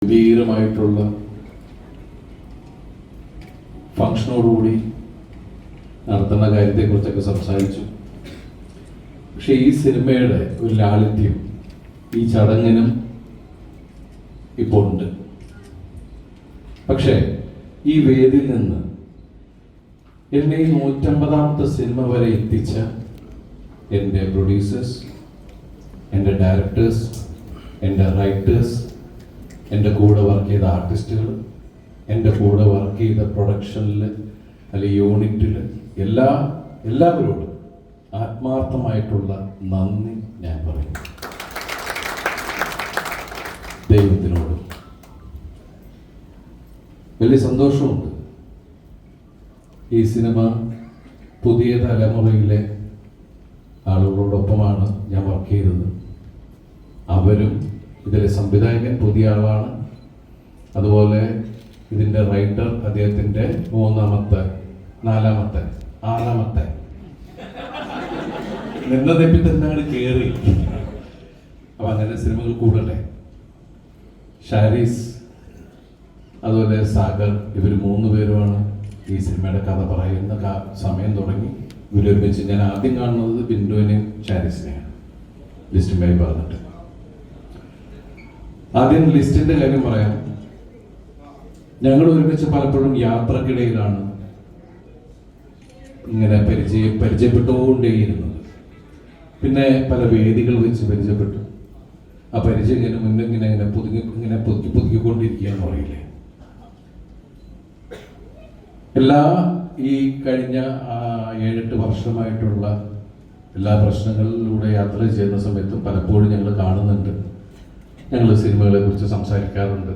ഗംഭീരമായിട്ടുള്ള ഫംഗ്ഷനോടുകൂടി നടത്തുന്ന കാര്യത്തെക്കുറിച്ചൊക്കെ സംസാരിച്ചു. പക്ഷെ ഈ സിനിമയുടെ ഒരു ലാളിത്യം ഈ ചടങ്ങിനും ഇപ്പോൾ ഉണ്ട്. പക്ഷേ ഈ വേദിയിൽ നിന്ന് എന്നെ ഈ 150ാമത്തെ സിനിമ വരെ എത്തിച്ച എൻ്റെ പ്രൊഡ്യൂസേഴ്സ്, എൻ്റെ ഡയറക്ടേഴ്സ്, എൻ്റെ റൈറ്റേഴ്സ്, എൻ്റെ കൂടെ വർക്ക് ചെയ്ത ആർട്ടിസ്റ്റുകൾ, എൻ്റെ കൂടെ വർക്ക് ചെയ്ത പ്രൊഡക്ഷനിൽ അല്ലെങ്കിൽ യൂണിറ്റിൽ എല്ലാവരോടും ആത്മാർത്ഥമായിട്ടുള്ള നന്ദി ഞാൻ പറയും. ദൈവത്തിനോടും വലിയ സന്തോഷമുണ്ട്. ഈ സിനിമ പുതിയ തലമുറയിലെ ആളുകളോടൊപ്പമാണ് ഞാൻ വർക്ക് ചെയ്തത്. അവരും ഇതിലെ സംവിധായകൻ പുതിയ ആളാണ്. അതുപോലെ ഇതിൻ്റെ റൈറ്റർ അദ്ദേഹത്തിൻ്റെ 3ാമത്തെ 4ാമത്തെ 6ാമത്തെ നിന്ന തെപ്പി തന്നെ അങ്ങോട്ട് കയറി. അപ്പം അങ്ങനെ സിനിമകൾ കൂടട്ടെ. ഷാരീസ് അതുപോലെ സാഗർ, ഇവർ 3 പേരുമാണ് ഈ സിനിമയുടെ കഥ പറയുന്ന സമയം തുടങ്ങി ഇവരൊരുമിച്ച് ഞാൻ ആദ്യം കാണുന്നത് ബിന്ദുവിനെയും ഷാരീസിനെയാണ് ലിസ്റ്റുമായി പറഞ്ഞിട്ട്. ആദ്യം ലിസ്റ്റിന്റെ കാര്യം പറയാം. ഞങ്ങൾ ഒരുമിച്ച് പലപ്പോഴും യാത്രക്കിടയിലാണ് ഇങ്ങനെ പരിചയപ്പെട്ടുകൊണ്ടേയിരുന്നത്. പിന്നെ പല വേദികൾ വെച്ച് പരിചയപ്പെട്ടു. ആ പരിചയം ഇങ്ങനെ മുന്നിങ്ങനെ പുതുക്കിക്കൊണ്ടിരിക്കുകയെന്ന് പറയില്ലേ. ഈ കഴിഞ്ഞ 7-8 വർഷമായിട്ടുള്ള എല്ലാ പ്രശ്നങ്ങളിലൂടെ യാത്ര ചെയ്യുന്ന സമയത്തും പലപ്പോഴും ഞങ്ങൾ കാണുന്നുണ്ട്. ഞങ്ങൾ സിനിമകളെ കുറിച്ച് സംസാരിക്കാറുണ്ട്.